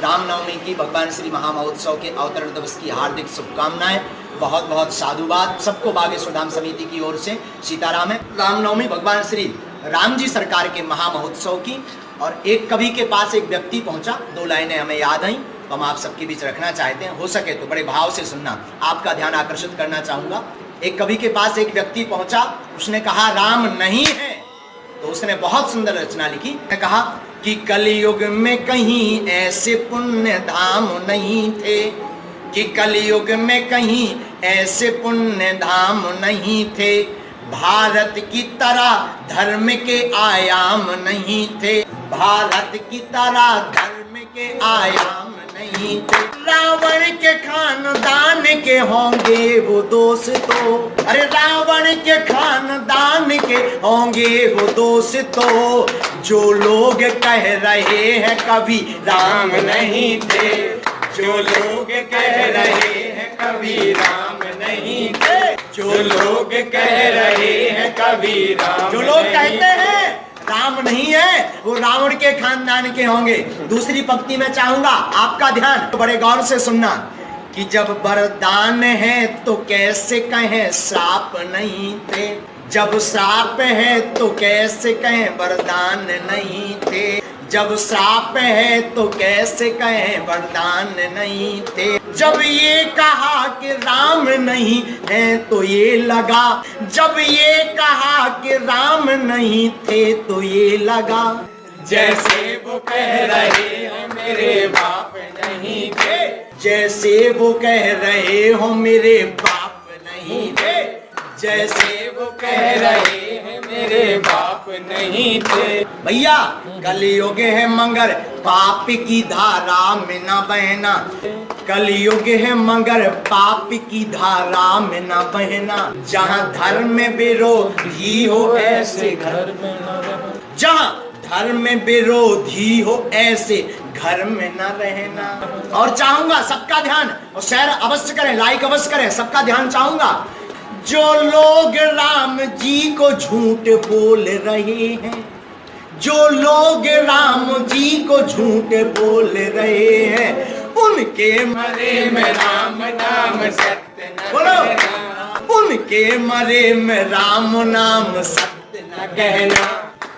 रामनवमी की, भगवान श्री महामहोत्सव के अवतरण दिवस की हार्दिक शुभकामनाएं। बहुत बहुत साधुवाद सबको बागेश्वर धाम समिति की ओर से। सीताराम है। रामनवमी भगवान श्री राम जी सरकार के महामहोत्सव की। और एक कवि के पास एक व्यक्ति पहुंचा, 2 लाइनें हमें याद आई तो हम आप सबके बीच रखना चाहते हैं। हो सके तो बड़े भाव से सुनना, आपका ध्यान आकर्षित करना चाहूंगा। एक कवि के पास एक व्यक्ति पहुंचा, उसने कहा राम नहीं है, तो उसने बहुत सुंदर रचना लिखी। उसने कहा कि कलयुग में कहीं ऐसे पुण्य धाम नहीं थे, कि कलयुग में कहीं ऐसे पुण्य धाम नहीं थे, भारत की तरह धर्म के आयाम नहीं थे, भारत की तरह धर्म के आयाम नहीं थे। रावण के खानदान के होंगे वो दोस्तों, अरे रावण के खानदान के होंगे वो दोस्तों, जो लोग कह रहे हैं कभी राम नहीं थे, जो लोग कह रहे हैं कभी राम नहीं थे, जो लोग कह रहे हैं कभी राम, जो लोग कहते हैं राम नहीं है वो रावण के खानदान के होंगे। दूसरी पंक्ति में चाहूंगा आपका ध्यान तो बड़े गौर से सुनना कि जब वरदान है तो कैसे कहें श्राप नहीं थे, जब श्राप है तो कैसे कहें वरदान नहीं थे, जब श्राप है तो कैसे कहें वरदान नहीं थे, जब ये कहा कि राम नहीं है तो ये लगा, जब ये कहा कि राम नहीं थे तो ये लगा, जैसे वो कह रहे हो मेरे बाप नहीं थे, जैसे वो कह रहे हो मेरे बाप नहीं थे, जैसे वो कह रहे हैं मेरे बाप नहीं थे। भैया कलयुग है मगर पाप की धारा में न बहना, कलयुग है मगर पाप की धारा में न बहना, जहाँ धर्म विरोधी हो ऐसे घर में न रहना, जहाँ धर्म विरोधी हो ऐसे घर में न रहना। और चाहूंगा सबका ध्यान, और शेयर अवश्य करें, लाइक अवश्य करें, सबका ध्यान चाहूंगा। जो लोग राम जी को झूठ बोल रहे हैं, जो लोग राम जी को झूठ बोल रहे हैं, उनके मरे में राम नाम सत्य न कहना, उनके मरे में राम नाम सत्य न कहना,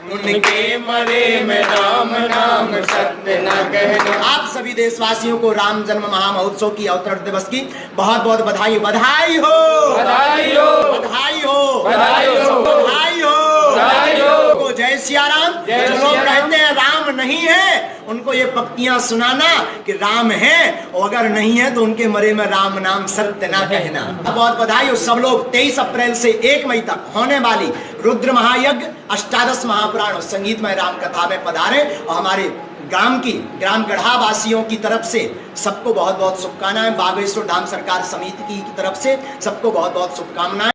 उनके मरे में राम नाम सत्य न कहना। आप सभी देशवासियों को राम जन्म महामहोत्सव की अवतरण दिवस की बहुत बहुत बधाई। बधाई हो, बधाई हो, बधाई हो, बधाई हो, बधाई हो, बधाई हो। जय सिया राम। जो लोग कहते हैं राम नहीं है, उनको ये पंक्तियां सुनाना कि राम है, और अगर नहीं है तो उनके मरे में राम नाम सत्य ना कहना। बहुत बधाई हो सब लोग। 23 अप्रैल से 1 मई तक होने वाली रुद्र महायज्ञ, अष्टादश महापुराण और संगीतमय राम कथा में पधारे। और हमारे ग्राम गढ़ा वासियों की तरफ से सबको बहुत बहुत शुभकामनाएं। बागेश्वर धाम सरकार समिति की तरफ से सबको बहुत बहुत शुभकामनाएं।